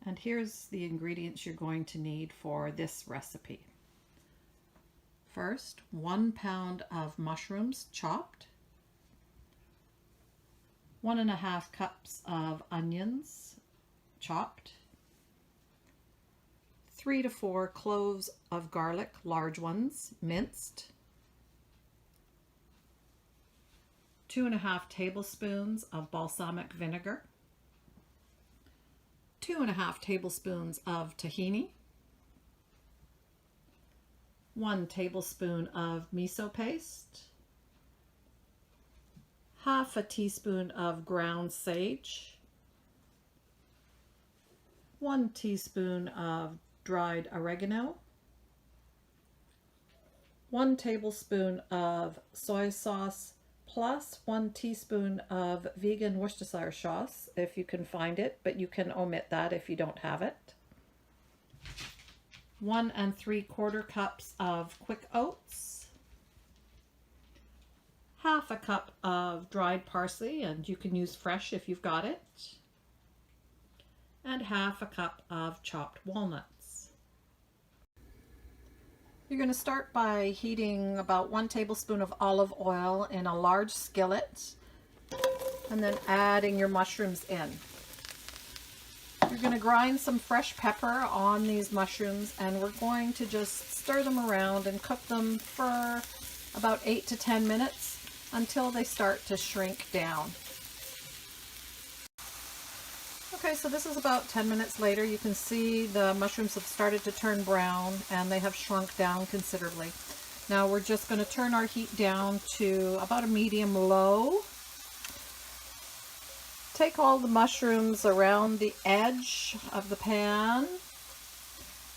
And here's the ingredients you're going to need for this recipe. First, 1 pound of mushrooms chopped, 1.5 cups of onions chopped, 3 to 4 cloves of garlic, large ones, minced, 2.5 tablespoons of balsamic vinegar, 2.5 tablespoons of tahini, 1 tablespoon of miso paste, half a teaspoon of ground sage, 1 teaspoon of dried oregano, 1 tablespoon of soy sauce, plus 1 teaspoon of vegan Worcestershire sauce if you can find it, but you can omit that if you don't have it. 1 3/4 cups of quick oats, half a cup of dried parsley, and you can use fresh if you've got it, and half a cup of chopped walnuts. You're going to start by heating about 1 tablespoon of olive oil in a large skillet, and then adding your mushrooms in. You're going to grind some fresh pepper on these mushrooms, and we're going to just stir them around and cook them for about 8 to 10 minutes until they start to shrink down. Okay, so this is about 10 minutes later. You can see the mushrooms have started to turn brown and they have shrunk down considerably. Now we're just going to turn our heat down to about a medium-low. Take all the mushrooms around the edge of the pan,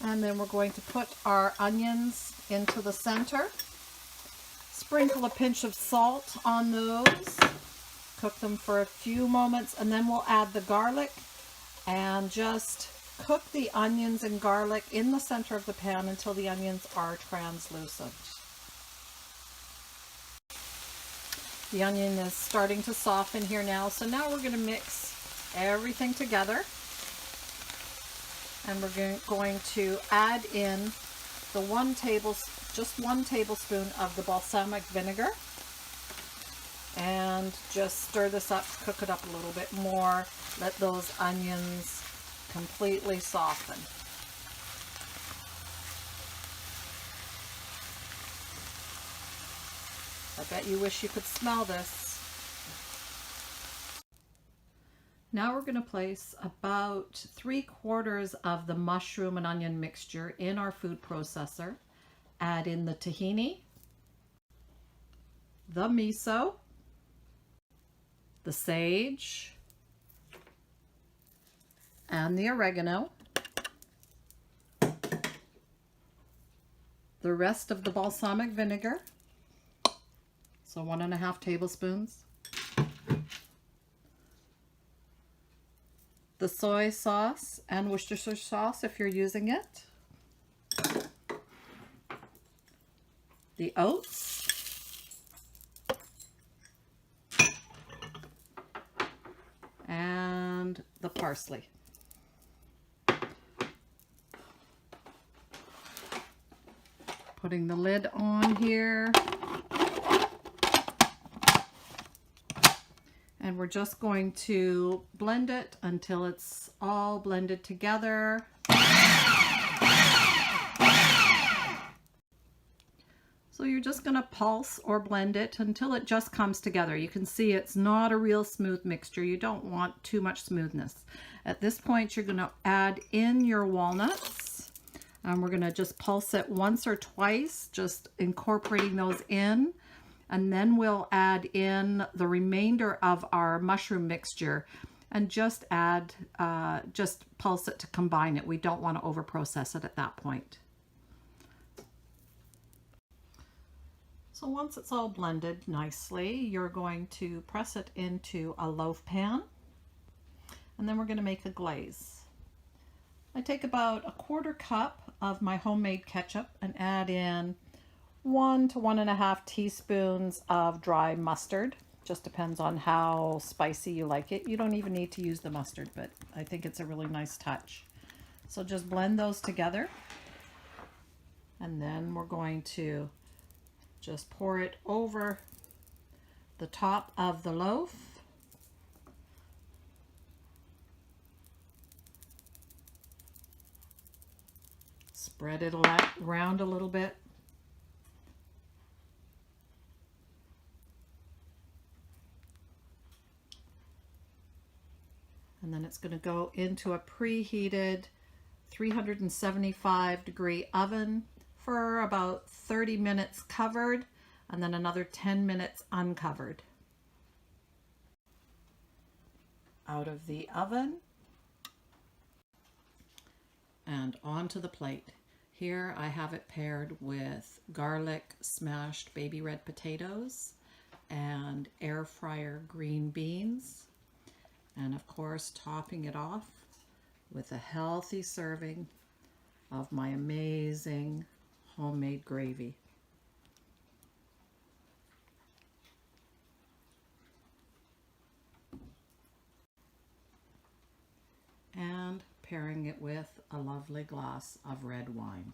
and then we're going to put our onions into the center. Sprinkle a pinch of salt on those. Cook them for a few moments, and then we'll add the garlic and just cook the onions and garlic in the center of the pan until the onions are translucent. The onion is starting to soften here now, so now we're going to mix everything together, and we're going to add in just 1 tablespoon of the balsamic vinegar, and just stir this up, cook it up a little bit more, let those onions completely soften. I bet you wish you could smell this. Now we're going to place about 3/4 of the mushroom and onion mixture in our food processor. Add in the tahini, the miso, the sage, and the oregano, the rest of the balsamic vinegar, so 1.5 tablespoons, the soy sauce and Worcestershire sauce if you're using it, the oats, and the parsley. Putting the lid on here. And we're just going to blend it until it's all blended together. So you're just going to pulse or blend it until it just comes together. You can see it's not a real smooth mixture. You don't want too much smoothness. At this point, you're going to add in your walnuts. And we're going to just pulse it once or twice, just incorporating those in. And then we'll add in the remainder of our mushroom mixture and just pulse it to combine it. We don't want to over process it at that point. So once it's all blended nicely, you're going to press it into a loaf pan, and then we're going to make a glaze. I take about 1/4 cup of my homemade ketchup and add in 1 to 1.5 teaspoons of dry mustard. Just depends on how spicy you like it. You don't even need to use the mustard, but I think it's a really nice touch. So just blend those together. And then we're going to just pour it over the top of the loaf. Spread it around a little bit. And then it's going to go into a preheated 375-degree oven for about 30 minutes covered, and then another 10 minutes uncovered. Out of the oven and onto the plate. Here I have it paired with garlic smashed baby red potatoes and air fryer green beans. And of course, topping it off with a healthy serving of my amazing homemade gravy. And pairing it with a lovely glass of red wine.